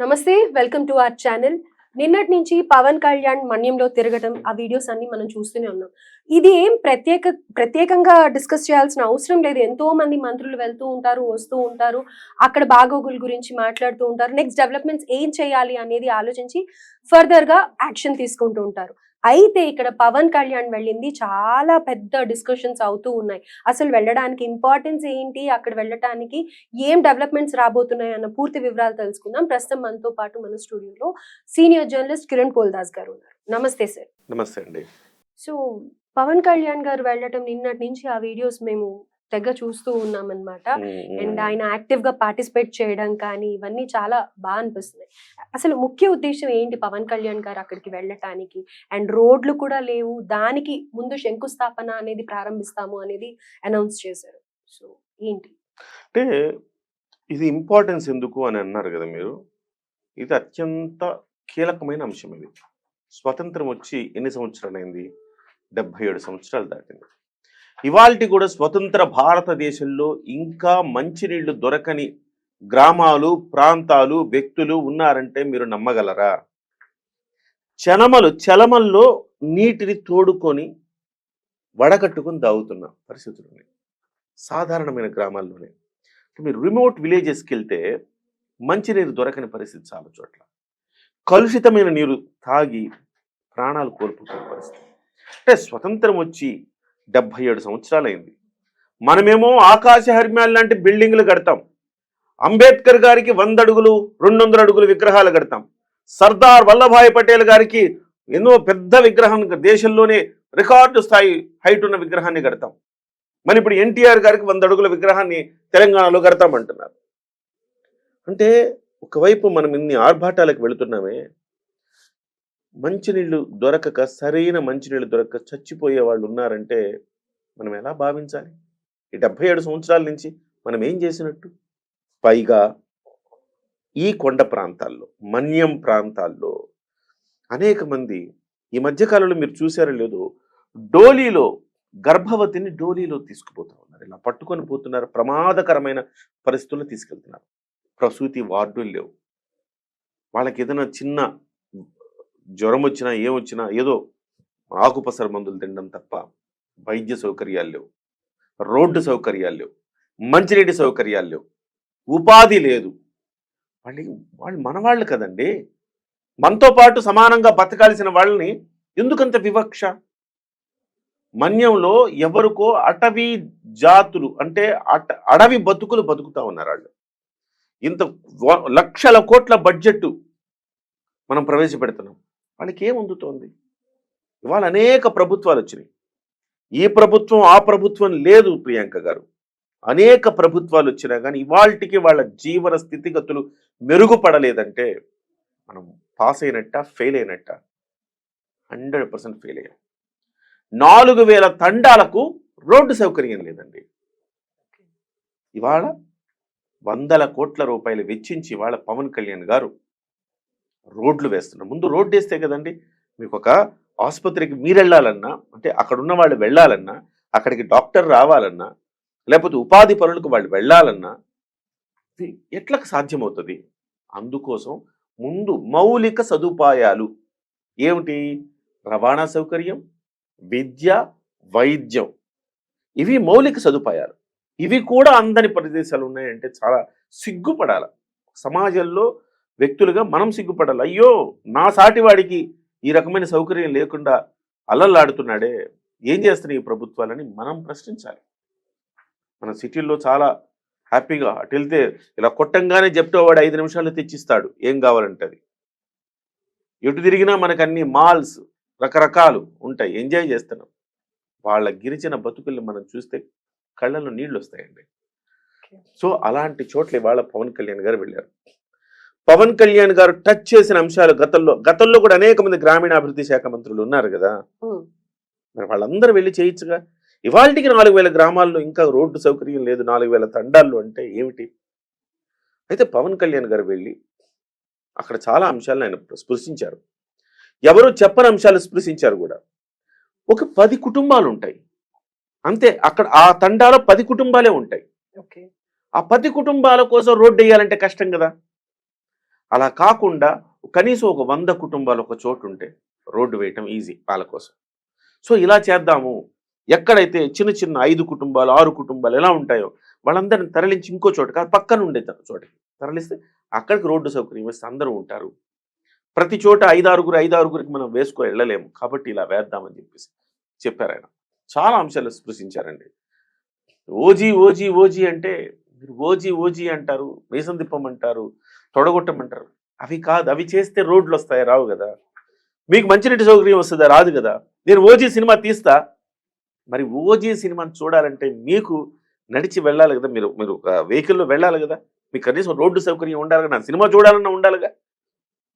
నమస్తే welcome to our channel. నిన్నటి నుంచి పవన్ కళ్యాణ్ మన్యంలో తిరగటం ఆ వీడియోస్ అన్ని మనం చూస్తూనే ఉన్నాం. ఇది ఏం ప్రత్యేకంగా డిస్కస్ చేయాల్సిన అవసరం లేదు. ఎంతో మంది మంత్రులు వెళ్తూ ఉంటారు, వస్తూ ఉంటారు. అక్కడ బాగోగుల గురించి మాట్లాడుతూ ఉంటారు. నెక్స్ట్ డెవలప్మెంట్స్ ఏం చేయాలి అనేది ఆలోచించి ఫర్దర్ గా యాక్షన్ తీసుకుంటూ ఉంటారు. అయితే ఇక్కడ పవన్ కళ్యాణ్ వెళ్ళింది చాలా పెద్ద డిస్కషన్స్ అవుతూ ఉన్నాయి. అసలు వెళ్ళడానికి ఇంపార్టెన్స్ ఏంటి, అక్కడ వెళ్ళటానికి ఏం డెవలప్మెంట్స్ రాబోతున్నాయి అన్న పూర్తి వివరాలు తెలుసుకుందాం. ప్రస్తుతం మనతో పాటు మన స్టూడియోలో సీనియర్ జర్నలిస్ట్ కిరణ్ పోల్దాస్ గారు ఉన్నారు. నమస్తే సార్. నమస్తే అండి. సో పవన్ కళ్యాణ్ గారు వెళ్ళటం నిన్నటి నుంచి ఆ వీడియోస్ మేము తెగ చూస్తూ ఉన్నామన్నమాట. అండ్ ఆయన యాక్టివ్ గా పార్టిసిపేట్ చేయడం కానీ ఇవన్నీ చాలా బాగా అనిపిస్తున్నాయి. అసలు ముఖ్య ఉద్దేశం ఏంటి పవన్ కళ్యాణ్ గారు అక్కడికి వెళ్ళటానికి? అండ్ రోడ్లు కూడా లేవు, దానికి ముందు శంకుస్థాపన అనేది ప్రారంభిస్తాము అనేది అనౌన్స్ చేశారు. సో ఏంటి? అంటే ఇది ఇంపార్టెన్స్ ఎందుకు అని అన్నారు కదా మీరు. ఇది అత్యంత కీలకమైన అంశం ఇది. స్వతంత్రం వచ్చి ఎన్ని సంవత్సరాలైంది? 77 సంవత్సరాలు దాటింది. ఇవాల్టి కూడా స్వతంత్ర భారతదేశంలో ఇంకా మంచినీళ్లు దొరకని గ్రామాలు, ప్రాంతాలు, వ్యక్తులు ఉన్నారంటే మీరు నమ్మగలరా? చలమల్లో నీటిని తోడుకొని వడకట్టుకొని తాగుతున్న పరిస్థితులు ఉన్నాయి సాధారణమైన గ్రామాల్లోనే. మీరు రిమోట్ విలేజెస్కి వెళ్తే మంచినీరు దొరకని పరిస్థితి చాలా చోట్ల. కలుషితమైన నీరు తాగి ప్రాణాలు కోల్పోతున్న పరిస్థితి. అంటే స్వతంత్రం వచ్చి 77 సంవత్సరాలైంది. మనమేమో ఆకాశ హర్మ్యాలు లాంటి బిల్డింగ్లు కడతాం. అంబేద్కర్ గారికి 100 అడుగులు 200 అడుగులు విగ్రహాలు కడతాం. సర్దార్ వల్లభాయ్ పటేల్ గారికి ఎన్నో పెద్ద విగ్రహం, దేశంలోనే రికార్డు స్థాయి హైట్ ఉన్న విగ్రహాన్ని కడతాం. మరి ఇప్పుడు ఎన్టీఆర్ గారికి 100 అడుగుల విగ్రహాన్ని తెలంగాణలో కడతామంటున్నారు. అంటే ఒకవైపు మనం ఇన్ని ఆర్భాటాలకు వెళుతున్నామే, మంచినీళ్ళు దొరకక, సరైన మంచినీళ్ళు దొరకక చచ్చిపోయే వాళ్ళు ఉన్నారంటే మనం ఎలా భావించాలి? ఈ 77 సంవత్సరాల నుంచి మనం ఏం చేసినట్టు? పైగా ఈ కొండ ప్రాంతాల్లో, మన్యం ప్రాంతాల్లో అనేక మంది ఈ మధ్యకాలంలో మీరు చూసారో లేదో, డోలీలో గర్భవతిని డోలీలో తీసుకుపోతా ఉన్నారు. ఇలా పట్టుకొని పోతున్నారు. ప్రమాదకరమైన పరిస్థితుల్లో తీసుకెళ్తున్నారు. ప్రసూతి వార్డులు లేవు. వాళ్ళకి ఏదైనా చిన్న జ్వరం వచ్చినా ఏమొచ్చినా ఏదో ఆకుపసర మందులు తినడం తప్ప వైద్య సౌకర్యాలు లేవు, రోడ్డు సౌకర్యాలు లేవు, మంచినీటి సౌకర్యాలు లేవు, ఉపాధి లేదు. వాళ్ళు మనవాళ్ళు కదండి. మనతో పాటు సమానంగా బతకాల్సిన వాళ్ళని ఎందుకంత వివక్ష? మన్యంలో ఎవరికో అటవీ జాతులు అంటే అడవి బతుకులు బతుకుతా ఉన్నారు వాళ్ళు. ఇంత లక్షల కోట్ల బడ్జెట్ మనం ప్రవేశపెడుతున్నాం. వాళ్ళకి ఏమందుతోంది? ఇవాళ అనేక ప్రభుత్వాలు వచ్చినాయి. ఈ ప్రభుత్వం ఆ ప్రభుత్వం లేదు ప్రియాంక గారు. అనేక ప్రభుత్వాలు వచ్చినా కానీ ఇవాళకి వాళ్ళ జీవన స్థితిగతులు మెరుగుపడలేదంటే మనం పాస్ అయినట్ట, ఫెయిల్ అయినట్ట? 100% ఫెయిల్ అయ్యాం. 4000 తండాలకు రోడ్డు సౌకర్యం లేదండి. ఇవాళ 100 కోట్ల రూపాయలు వెచ్చించి ఇవాళ పవన్ కళ్యాణ్ గారు రోడ్లు వేస్తున్నారు. ముందు రోడ్డు వేస్తే కదండి మీకు ఒక ఆసుపత్రికి మీరు వెళ్ళాలన్నా, అంటే అక్కడ ఉన్న వాళ్ళు వెళ్ళాలన్నా, అక్కడికి డాక్టర్ రావాలన్నా, లేకపోతే ఉపాధి పనులకు వాళ్ళు వెళ్ళాలన్నా ఎట్లకు సాధ్యమవుతుంది? అందుకోసం ముందు మౌలిక సదుపాయాలు ఏమిటి? రవాణా సౌకర్యం, విద్య, వైద్యం, ఇవి మౌలిక సదుపాయాలు. ఇవి కూడా అందని ప్రదేశాలు ఉన్నాయంటే చాలా సిగ్గుపడాలి. సమాజంలో వ్యక్తులుగా మనం సిగ్గుపడాలి. అయ్యో, నా సాటివాడికి ఈ రకమైన సౌకర్యం లేకుండా అల్లల్లాడుతున్నాడే, ఏం చేస్తున్నాయి ఈ ప్రభుత్వాలని మనం ప్రశ్నించాలి. మన సిటీల్లో చాలా హ్యాపీగా అటు వెళ్తే ఇలా కొట్టంగానే చెప్తేవాడు 5 నిమిషాల్లో తెచ్చిస్తాడు ఏం కావాలంటే అది. ఎటు తిరిగినా మనకు అన్ని మాల్స్ రకరకాలు ఉంటాయి, ఎంజాయ్ చేస్తున్నాం. వాళ్ళ గిరిజన బతుకుల్ని మనం చూస్తే కళ్ళల్లో నీళ్ళు వస్తాయండి. సో అలాంటి చోట్ల ఇవాళ పవన్ కళ్యాణ్ గారు వెళ్ళారు. పవన్ కళ్యాణ్ గారు టచ్ చేసిన అంశాలు గతంలో కూడా అనేక మంది గ్రామీణాభివృద్ధి శాఖ మంత్రులు ఉన్నారు కదా, మరి వాళ్ళందరూ వెళ్ళి చేయొచ్చుగా. ఇవాళకి 4000 గ్రామాల్లో ఇంకా రోడ్డు సౌకర్యం లేదు, 4000 తండాల్లో అంటే ఏమిటి? అయితే పవన్ కళ్యాణ్ గారు వెళ్ళి అక్కడ చాలా అంశాలను ఆయన స్పృశించారు. ఎవరు చెప్పని అంశాలు స్పృశించారు కూడా. ఒక 10 కుటుంబాలు ఉంటాయి అంతే. అక్కడ ఆ తండాలో 10 కుటుంబాలే ఉంటాయి. ఆ 10 కుటుంబాల కోసం రోడ్డు వేయాలంటే కష్టం కదా. అలా కాకుండా కనీసం ఒక 100 కుటుంబాలు ఒక చోటు ఉంటే రోడ్డు వేయటం ఈజీ వాళ్ళ కోసం. సో ఇలా చేద్దాము. ఎక్కడైతే చిన్న చిన్న 5 కుటుంబాలు 6 కుటుంబాలు ఎలా ఉంటాయో వాళ్ళందరిని తరలించి ఇంకో చోట కాదు పక్కన ఉండే చోటకి తరలిస్తే అక్కడికి రోడ్డు సౌకర్యం ఇస్తే అందరూ ఉంటారు. ప్రతి చోట 5-6 మనం వెళ్ళలేము కాబట్టి ఇలా వేద్దామని చెప్పేసి చెప్పారు ఆయన. చాలా అంశాలు స్పృశించారండి. ఓజీ ఓజీ ఓజీ అంటే మీరు ఓజీ ఓజీ అంటారు, మీసం తిప్పమంటారు, తొడగొట్టమంటారు. అవి కాదు. అవి చేస్తే రోడ్లు వస్తాయి, రావు కదా. మీకు మంచినీటి సౌకర్యం వస్తుందా? రాదు కదా. నేను ఓజీ సినిమా తీస్తా. మరి ఓజీ సినిమాని చూడాలంటే మీకు నడిచి వెళ్ళాలి కదా. మీరు మీరు వెహికల్లో వెళ్ళాలి కదా. మీకు కనీసం రోడ్డు సౌకర్యం ఉండాలి కదా. నా సినిమా చూడాలన్నా ఉండాలిగా.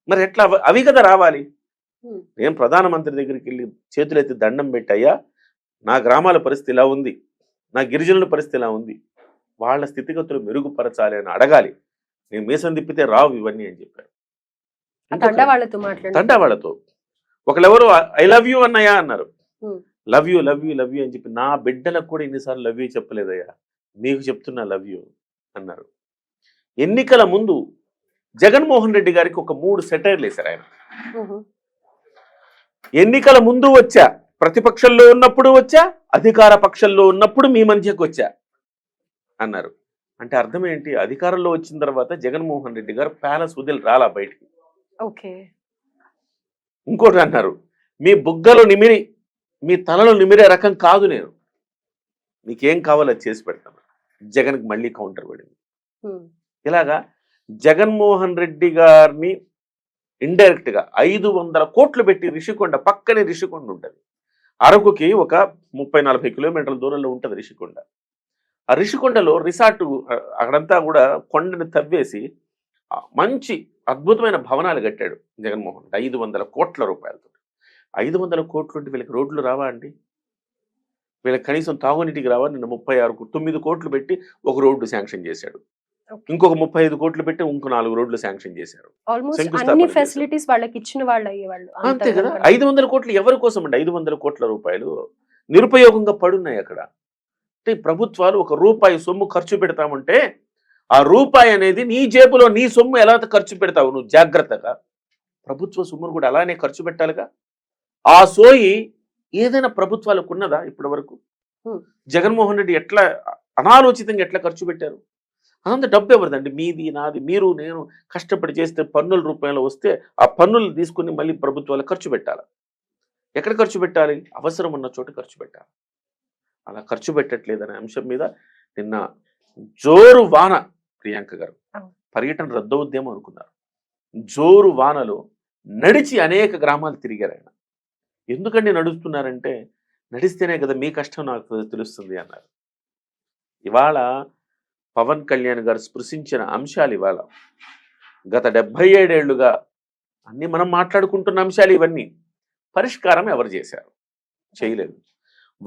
మరి ఎట్లా అవి కదా రావాలి. నేను ప్రధానమంత్రి దగ్గరికి వెళ్ళి చేతులెత్తి దండం పెట్టయ్యా, నా గ్రామాల పరిస్థితి ఇలా ఉంది, నా గిరిజనుల పరిస్థితి ఇలా ఉంది, వాళ్ళ స్థితిగతులు మెరుగుపరచాలి అని అడగాలి. నేను మీసం తిప్పితే రావు ఇవన్నీ అని చెప్పారు. తండా వాళ్ళతో ఒకళ్ళెవరు ఐ లవ్ యూ అన్నయ్యా అన్నారు. Love you love you love you అని చెప్పి నా బిడ్డలకు కూడా ఎన్నిసార్లు లవ్ యూ చెప్పలేదయ్యా, మీకు చెప్తున్నా లవ్ యూ అన్నారు. ఎన్నికల ముందు జగన్మోహన్ రెడ్డి గారికి ఒక 3 సెటైర్లు వేశారు ఆయన. ఎన్నికల ముందు వచ్చా, ప్రతిపక్షంలో ఉన్నప్పుడు వచ్చా, అధికార పక్షంలో ఉన్నప్పుడు మీ మధ్యకు వచ్చా అన్నారు. అంటే అర్థం ఏంటి? అధికారంలో వచ్చిన తర్వాత జగన్మోహన్ రెడ్డి గారు ప్యాలెస్ వదిలి రాలా బయటికి. ఇంకోటి అన్నారు, మీ బుగ్గలు నిమిరి మీ తలలో నిమిరే రకం కాదు నేను, నీకేం కావాలో అది చేసి పెడతాను. జగన్కి మళ్ళీ కౌంటర్ పడింది. ఇలాగా జగన్మోహన్ రెడ్డి గారిని ఇండైరెక్ట్ గా 500 కోట్లు పెట్టి రిషికొండ, పక్కనే రిషికొండ ఉంటుంది, అరకుకి ఒక 30-40 కిలోమీటర్ల దూరంలో ఉంటుంది రిషికొండ. ఆ రిషికొండలో రిసార్ట్ అక్కడంతా కూడా కొండని తవ్వేసి మంచి అద్భుతమైన భవనాలు కట్టాడు జగన్మోహన్ రెడ్డి 500 కోట్ల రూపాయలతో. 500 కోట్లు ఉంటే వీళ్ళకి రోడ్లు రావా అండి? వీళ్ళకి కనీసం తాగునీటికి రావా? నిన్న 9 కోట్లు పెట్టి ఒక రోడ్డు శాంక్షన్ చేశాడు, ఇంకొక 35 కోట్లు పెట్టి ఇంకో 4 రోడ్లు శాంక్షన్ చేశారు. అంతే కదా. 500 కోట్లు ఎవరి కోసం అండి? 500 కోట్ల రూపాయలు నిరుపయోగంగా పడున్నాయి అక్కడ. అంటే ప్రభుత్వాలు ఒక రూపాయి సొమ్ము ఖర్చు పెడతామంటే ఆ రూపాయి అనేది నీ జేబులో నీ సొమ్ము ఎలా ఖర్చు పెడతావు నువ్వు జాగ్రత్తగా. ప్రభుత్వ సొమ్మును కూడా అలానే ఖర్చు పెట్టాలిగా. ఆ సోయి ఏదైనా ప్రభుత్వాలకు ఉన్నదా ఇప్పటి వరకు? జగన్మోహన్ రెడ్డి ఎట్లా అనాలోచితంగా ఎట్లా ఖర్చు పెట్టారు? అదంతా డబ్బు ఎవరిదండి? మీది నాది, మీరు నేను కష్టపడి చేస్తే పన్నుల రూపాయలు వస్తే ఆ పన్నులు తీసుకుని మళ్ళీ ప్రభుత్వాలు ఖర్చు పెట్టాలి. ఎక్కడ ఖర్చు పెట్టాలి? అవసరం ఉన్న చోట ఖర్చు పెట్టాలి. అలా ఖర్చు పెట్టట్లేదనే అంశం మీద నిన్న జోరు వాన, ప్రియాంక గారు పర్యటన రద్దవుద్దేమో అనుకున్నారు. జోరు వానలో నడిచి అనేక గ్రామాలు తిరిగారు ఆయన. ఎందుకండి నడుస్తున్నారంటే, నడిస్తేనే కదా మీ కష్టం నాకు తెలుస్తుంది అన్నారు. ఇవాళ పవన్ కళ్యాణ్ గారు స్పృశించిన అంశాలు ఇవాళ గత 77 ఏళ్లుగా అన్ని మనం మాట్లాడుకుంటున్న అంశాలు ఇవన్నీ పరిష్కారం ఎవరు చేశారు? చేయలేదు.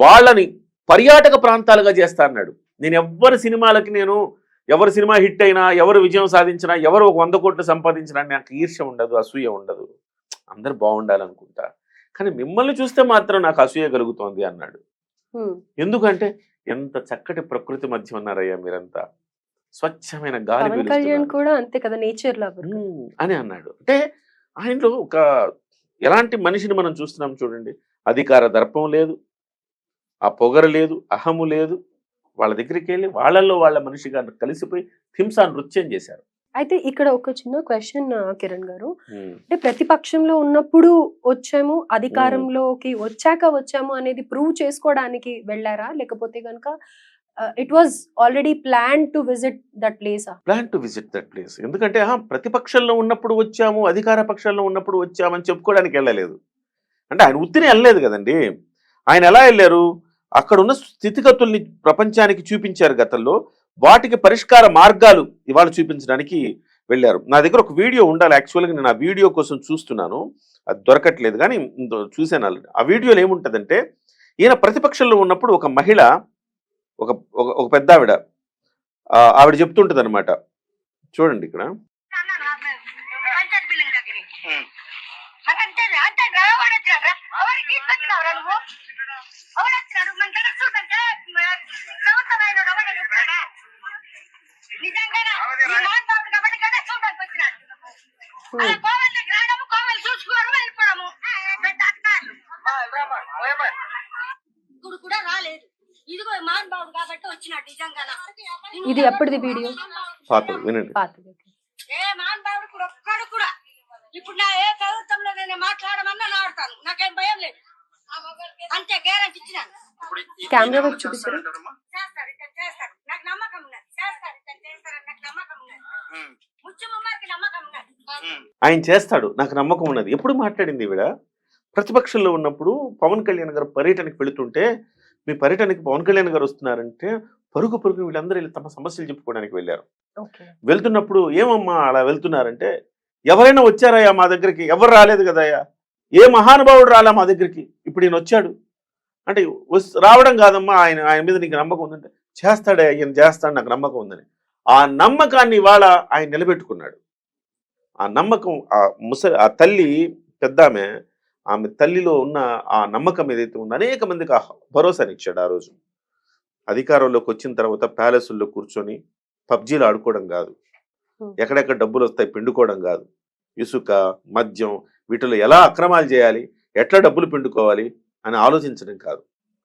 వాళ్ళని పర్యాటక ప్రాంతాలుగా చేస్తా అన్నాడు. నేను ఎవరి సినిమా హిట్ అయినా, ఎవరు విజయం సాధించినా, ఎవరు ఒక 100 కోట్లు సంపాదించినా నాకు ఈర్ష్య ఉండదు, అసూయ ఉండదు, అందరు బాగుండాలనుకుంటా. కానీ మిమ్మల్ని చూస్తే మాత్రం నాకు అసూయ కలుగుతోంది అన్నాడు. ఎందుకంటే ఎంత చక్కటి ప్రకృతి మధ్య ఉన్నారయ్యా మీరంతా, స్వచ్ఛమైన గాలి కూడా అంతే కదా, నేచర్ అని అన్నాడు. అంటే ఆయనలో ఒక ఎలాంటి మనిషిని మనం చూస్తున్నాం చూడండి. అధికార దర్పం లేదు, ఆ పొగరు లేదు, అహము లేదు. వాళ్ళ దగ్గరికి వెళ్ళి వాళ్ళల్లో వాళ్ళ మనిషిగా కలిసిపోయి హింసా నృత్యం చేశారు. అయితే ఇక్కడ ఒక చిన్న క్వశ్చన్ కిరణ్ గారు, అంటే ప్రతిపక్షంలో ఉన్నప్పుడు వచ్చాము, అధికారంలోకి వచ్చాము అనేది ప్రూవ్ చేసుకోవడానికి వెళ్ళారా, లేకపోతే కనుక it was already plan to visit that place? ఎందుకంటే ప్రతిపక్షంలో ఉన్నప్పుడు వచ్చాము, అధికార పక్షంలో ఉన్నప్పుడు వచ్చామని చెప్పుకోవడానికి వెళ్ళలేదు. అంటే ఆయన ఉత్తినే వెళ్ళలేదు కదండి. ఆయన ఎలా వెళ్ళారు? అక్కడ ఉన్న స్థితిగతుల్ని ప్రపంచానికి చూపించారు గతంలో, వాటికి పరిష్కార మార్గాలు ఇవాళ చూపించడానికి వెళ్ళారు. నా దగ్గర ఒక వీడియో ఉండాలి, యాక్చువల్గా నేను ఆ వీడియో కోసం చూస్తున్నాను, అది దొరకట్లేదు, కానీ చూసాను. ఆ వీడియోలో ఏముంటుందంటే, ఈయన ప్రతిపక్షంలో ఉన్నప్పుడు ఒక మహిళ, ఒక పెద్ద ఆవిడ చెప్తుంటది అనమాట. చూడండి ఇక్కడ. ఉమ్. ఇప్పుడు కూడా రాలేదు. ఇదిగో మహానుభావుడు కాబట్టి వచ్చినాడు నిజంగా. ఇది ఎప్పటిది వీడియో? పాత్ర వినండి. పాతది. ఏ మహానుభావుడు ఇప్పుడు ఒక్కడు కూడా ఇప్పుడు నా ఏ ప్రభుత్వంలో నేను మాట్లాడమన్నా నాడుతాను, నాకేం భయం లేదు. అంతే గ్యారెంటీ ఇచ్చినాను. కెమెరా వైపు చూపిస్తారు. చేస్తారు ఇతను చేస్తారు, నాకు నమ్మకం ఉన్నది. చేస్తారు ఇతను చేస్తారని నాకు నమ్మకం ఉన్నది. ముఖ్యమంత్రికి నమ్మకం ఉన్నది. ఆయన చేస్తాడు, నాకు నమ్మకం ఉన్నది. ఎప్పుడు మాట్లాడింది ఈవిడ? ప్రతిపక్షంలో ఉన్నప్పుడు పవన్ కళ్యాణ్ గారు పర్యటనకు వెళుతుంటే, మీ పర్యటనకి పవన్ కళ్యాణ్ గారు వస్తున్నారంటే పరుగు పరుగు వీళ్ళందరూ వెళ్ళి తమ సమస్యలు చెప్పుకోవడానికి వెళ్ళారు. ఓకే. వెళ్తున్నప్పుడు ఏమమ్మా అలా వెళ్తున్నారంటే, ఎవరైనా వచ్చారయ్యా మా దగ్గరికి? ఎవరు రాలేదు కదయ్యా. ఏ మహానుభావుడు రాలా మా దగ్గరికి, ఇప్పుడు ఈయన వచ్చాడు అంటే రావడం కాదమ్మా, ఆయన మీద నీకు నమ్మకం ఉందంటే చేస్తాడే, ఈయన చేస్తాడు, నాకు నమ్మకం ఉందని. ఆ నమ్మకాన్ని ఇవాళ ఆయన నిలబెట్టుకున్నాడు. ఆ నమ్మకం ఆ తల్లి పెద్ద ఆమె తల్లిలో ఉన్న ఆ నమ్మకం ఏదైతే ఉందో అనేక మందికి ఆ భరోసానిచ్చాడు. ఆ రోజు అధికారంలోకి వచ్చిన తర్వాత ప్యాలెసుల్లో కూర్చొని పబ్జీలు ఆడుకోవడం కాదు, ఎక్కడెక్కడ డబ్బులు వస్తాయి పిండుకోవడం కాదు, ఇసుక మద్యం వీటిలో ఎలా అక్రమాలు చేయాలి, ఎట్లా డబ్బులు పిండుకోవాలి అని ఆలోచించడం కాదు.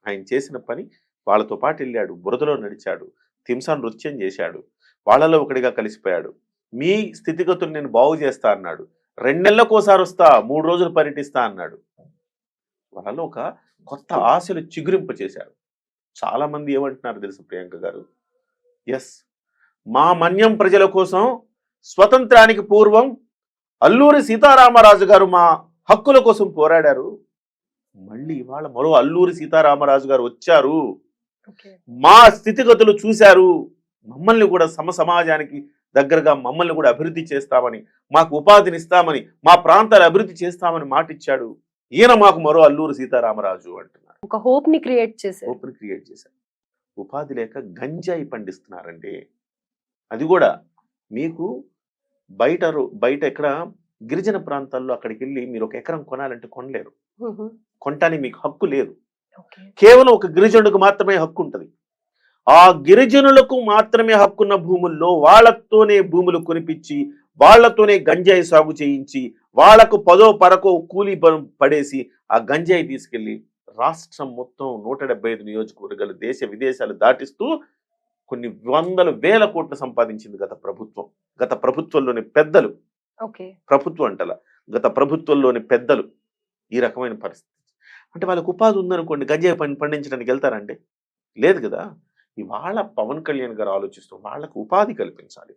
ఆయన చేసిన పని వాళ్ళతో పాటు వెళ్ళాడు, బురదలో నడిచాడు, తింసా నృత్యం చేశాడు, వాళ్ళలో ఒకటిగా కలిసిపోయాడు. మీ స్థితిగతులు నేను బాగు చేస్తా అన్నాడు. 2 నెలలకోసారి వస్తా, 3 రోజులు పర్యటిస్తా అన్నాడు. వాళ్ళలో ఒక కొత్త ఆశలు చిగురింప చేశారు. చాలా మంది ఏమంటున్నారు తెలుసు ప్రియాంక గారు, ఎస్ మా మన్యం ప్రజల కోసం స్వతంత్రానికి పూర్వం అల్లూరి సీతారామరాజు గారు మా హక్కుల కోసం పోరాడారు. మళ్ళీ ఇవాళ మరో అల్లూరి సీతారామరాజు గారు వచ్చారు, మా స్థితిగతులు చూశారు, మమ్మల్ని కూడా సమాజానికి దగ్గరగా మమ్మల్ని కూడా అభివృద్ధి చేస్తామని, మాకు ఉపాధిని ఇస్తామని, మా ప్రాంతాలు అభివృద్ధి చేస్తామని మాటిచ్చాడు. ఈయన మాకు మరో అల్లూరి సీతారామరాజు అంటున్నారు. ఒక హోప్ ని క్రియేట్ చేశారు. హోప్ ని క్రియేట్ చేశారు. ఉపాధి లేక గంజాయి పండిస్తున్నారండి. అది కూడా మీకు బయట ఎక్కడ గిరిజన ప్రాంతాల్లో అక్కడికి వెళ్ళి మీరు ఒక ఎకరం కొనాలంటే కొనలేరు. కొనటానికి మీకు హక్కు లేదు. కేవలం ఒక గిరిజనుడికి మాత్రమే హక్కు ఉంటుంది. ఆ గిరిజనులకు మాత్రమే హక్కున్న భూముల్లో వాళ్ళతోనే భూములు కొనిపించి, వాళ్లతోనే గంజాయి సాగు చేయించి, వాళ్లకు 10 పరకో కూలీ పడేసి ఆ గంజాయి తీసుకెళ్లి రాష్ట్రం మొత్తం 175 నియోజకవర్గాలు దేశ విదేశాలు దాటిస్తూ కొన్ని వందల వేల కోట్లు సంపాదించింది గత ప్రభుత్వం. గత ప్రభుత్వంలోని పెద్దలు, ప్రభుత్వం అంటల గత ప్రభుత్వంలోని పెద్దలు ఈ రకమైన పరిస్థితి. అంటే వాళ్ళకు ఉపాధి ఉందనుకోండి, గంజాయి పండించడానికి వెళ్తారంటే లేదు కదా. ఇవాళ పవన్ కళ్యాణ్ గారు ఆలోచిస్తూ వాళ్ళకు ఉపాధి కల్పించాలి.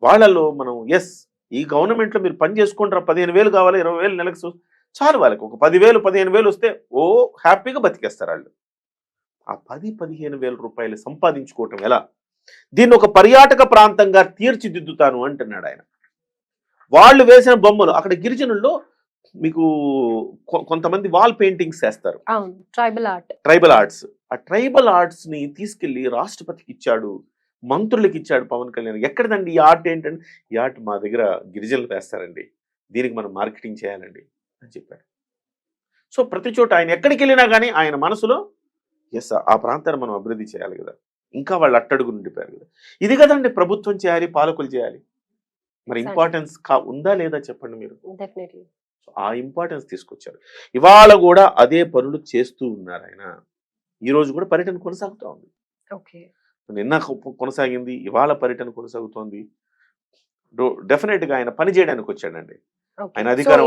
వాళ్ళలో మనం ఎస్ ఈ గవర్నమెంట్లో మీరు పని చేసుకుంటారా, 15,000 కావాలి, 20,000 నెలకు చాలు, వాళ్ళకి ఒక 10,000 15,000 వస్తే ఓ హ్యాపీగా బతికేస్తారు వాళ్ళు. ఆ 10-15,000 రూపాయలు సంపాదించుకోవటం ఎలా? దీన్ని ఒక పర్యాటక ప్రాంతంగా తీర్చిదిద్దుతాను అంటున్నాడు ఆయన. వాళ్ళు వేసిన బొమ్మలు అక్కడ గిరిజనుల్లో మీకు కొంతమంది వాల్ పెయింటింగ్స్ చేస్తారు, ట్రైబల్ ఆర్ట్స్. ఆ ట్రైబల్ ఆర్ట్స్ ని తీసుకెళ్లి రాష్ట్రపతికి ఇచ్చాడు, మంత్రులకి ఇచ్చాడు పవన్ కళ్యాణ్. ఎక్కడదండి ఈ ఆర్ట్ ఏంటంటే, ఈ ఆర్ట్ మా దగ్గర గిరిజనులు వేస్తారండి, దీనికి మనం మార్కెటింగ్ చేయాలండి అని చెప్పాడు. సో ప్రతి చోట ఆయన ఎక్కడికి వెళ్ళినా కానీ ఆయన మనసులో ఎస్ ఆ ప్రాంతాన్ని మనం అభివృద్ధి చేయాలి కదా. ఇంకా వాళ్ళు అట్టడుగు ఉండిపోయారు కదా. ఇది కదండి ప్రభుత్వం చేయాలి, పాలకులు చేయాలి. మరి ఇంపార్టెన్స్ ఉందా లేదా చెప్పండి మీరు. ఆ ఇంపార్టెన్స్ తీసుకొచ్చారు. ఇవాళ కూడా అదే పనులు చేస్తూ ఉన్నారు ఆయన. ఈ రోజు కూడా పర్యటన కొనసాగుతూ ఉంది. నిన్న కొనసాగింది, ఇవాళ పర్యటన కొనసాగుతోంది. డెఫినెట్ గా ఆయన పని చేయడానికి వచ్చాడండి. ఆయన అధికారం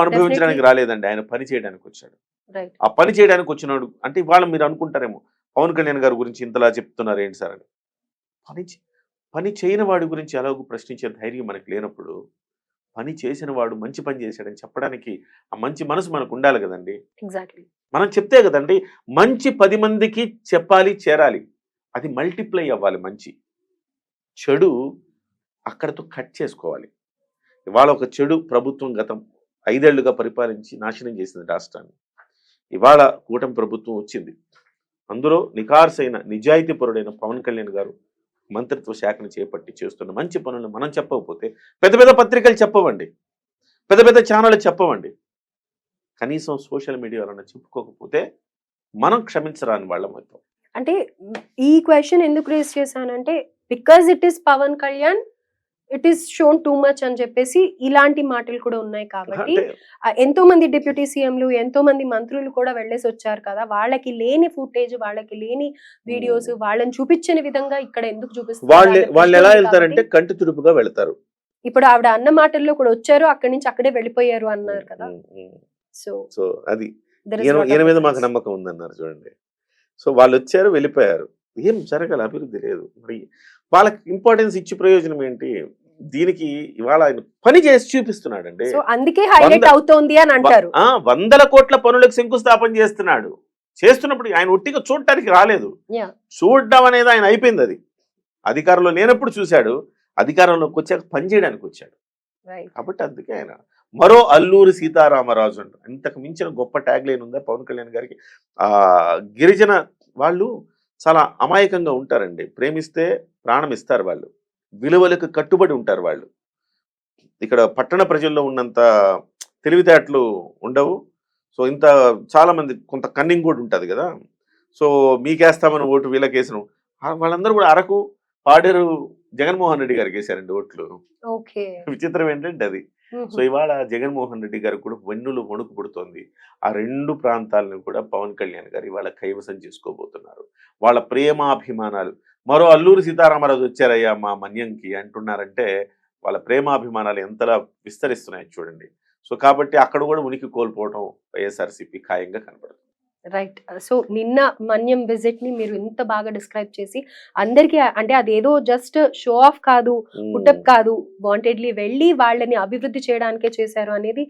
అనుభవించడానికి రాలేదండి, ఆయన పని చేయడానికి వచ్చాడు. ఆ పని చేయడానికి వచ్చినాడు అంటే ఇవాళ మీరు అనుకుంటారేమో పవన్ కళ్యాణ్ గారి గురించి ఇంతలా చెప్తున్నారు ఏంటి సార్ అని. పని చేయని వాడి గురించి ఎలాగో ప్రశ్నించే ధైర్యం మనకి లేనప్పుడు, పని చేసిన వాడు మంచి పని చేశాడని చెప్పడానికి ఆ మంచి మనసు మనకు ఉండాలి కదండి. మనం చెప్తే కదండి మంచి 10 మందికి చెప్పాలి, చేరాలి, అది మల్టిప్లై అవ్వాలి. మంచి చెడు అక్కడతో కట్ చేసుకోవాలి. ఇవాళ ఒక చెడు ప్రభుత్వం గత 5 ఏళ్లుగా పరిపాలించి నాశనం చేసింది రాష్ట్రాన్ని. ఇవాళ కూటమి ప్రభుత్వం వచ్చింది, అందులో నికార్సైన నిజాయితీపరుడైన పవన్ కళ్యాణ్ గారు మంత్రిత్వ శాఖను చేపట్టి చేస్తున్న మంచి పనులు మనం చెప్పకపోతే పెద్ద పెద్ద పత్రికలు చెప్పవండి, పెద్ద పెద్ద ఛానళ్ళు చెప్పవండి, కనీసం సోషల్ మీడియాలో చెప్పుకోకపోతే మనం క్షమించరాని వాళ్ళం అవుతాం. అంటే ఈ క్వశ్చన్ ఎందుకు రేస్ చేశానంటే because it is Pawan Kalyan it is shown too much అని చెప్పేసి ఇలాంటి మాటలు కూడా ఉన్నాయి కాబట్టి అంటే ఎంతో మంది డిప్యూటీ సీఎంలు ఎంతో మంది మంత్రులు కూడా వెళ్ళేసి వచ్చారు కదా, వాళ్ళకి లేని ఫుటేజ్, వాళ్ళకి లేని వీడియోస్, వాళ్ళని చూపించని విధంగా ఇక్కడ ఎందుకు చూపిస్తారు వాళ్ళు ఎలా వెళ్తారంటే కంటి తుడుపుగా వెళ్తారు. ఇప్పుడు ఆవిడ అన్న మాటల్లో కూడా వచ్చారు, అక్కడి నుంచి అక్కడే వెళ్ళిపోయారు అన్నారు కదా. సో సో అది ఈయన మీద మాకు నమ్మకం ఉందన్నారు చూడండి. సో వాళ్ళు వచ్చారు, వెళ్ళిపోయారు, ఏం జరగాలి, అభివృద్ధి లేదు. మరి వాళ్ళకి ఇంపార్టెన్స్ ఇచ్చి ప్రయోజనం ఏంటి? దీనికి ఇవాళ ఆయన పని చేసి చూపిస్తున్నాడండి. సో అందుకే హైలైట్ అవుతోంది అని అంటారు. 100 కోట్ల పనులకు శంకుస్థాపన చేస్తున్నాడు. చేస్తున్నప్పుడు ఆయన ఒట్టిగా చూడటానికి రాలేదు, చూడడం అనేది ఆయన అయిపోయింది. అది అధికారంలో లేనప్పుడు చూశాడు, అధికారంలోకి వచ్చాక పనిచేయడానికి వచ్చాడు. కాబట్టి అందుకే ఆయన మరో అల్లూరి సీతారామరాజు అంట. ఇంతకు మించిన గొప్ప ట్యాగ్ లైన్ ఉందా పవన్ కళ్యాణ్ గారికి? గిరిజన వాళ్ళు చాలా అమాయకంగా ఉంటారండి, ప్రేమిస్తే ప్రాణం ఇస్తారు, వాళ్ళు విలువలకు కట్టుబడి ఉంటారు. వాళ్ళు ఇక్కడ పట్టణ ప్రజల్లో ఉన్నంత తెలివితేటలు ఉండవు. సో ఇంత చాలా మంది కొంత కన్నింగ్ కూడా ఉంటుంది కదా. సో మీకేస్తామని ఓటు వీళ్ళకేసిన వాళ్ళందరూ కూడా అరకు పాడేరు జగన్మోహన్ రెడ్డి గారికి వేశారండి ఓట్లు. విచిత్రం ఏంటంటే అది. సో ఇవాళ జగన్మోహన్ రెడ్డి గారికి కూడా వెన్నులు వణుకు పుడుతోంది. ఆ 2 ప్రాంతాలను కూడా పవన్ కళ్యాణ్ గారు ఇవాళ కైవసం చేసుకోబోతున్నారు. వాళ్ళ ప్రేమాభిమానాలు, మరో అల్లూరి సీతారామరాజు వచ్చారయ్యా మా మన్యంకి అంటున్నారంటే వాళ్ళ ప్రేమాభిమానాలు ఎంతలా విస్తరిస్తున్నాయి చూడండి. సో కాబట్టి అక్కడ కూడా ఉనికి కోల్పోవడం వైఎస్ఆర్సీపీ ఖాయంగా కనపడుతుంది. రైట్. సో నిన్న మన్యం విజిట్ ని మీరు ఇంత బాగా డిస్క్రైబ్ చేసి అందరికీ, అంటే అదేదో జస్ట్ షో ఆఫ్ కాదు, పుటప్ కాదు, వాంటెడ్లీ వెళ్ళి వాళ్ళని అభివృద్ధి చేయడానికే చేశారు అనేది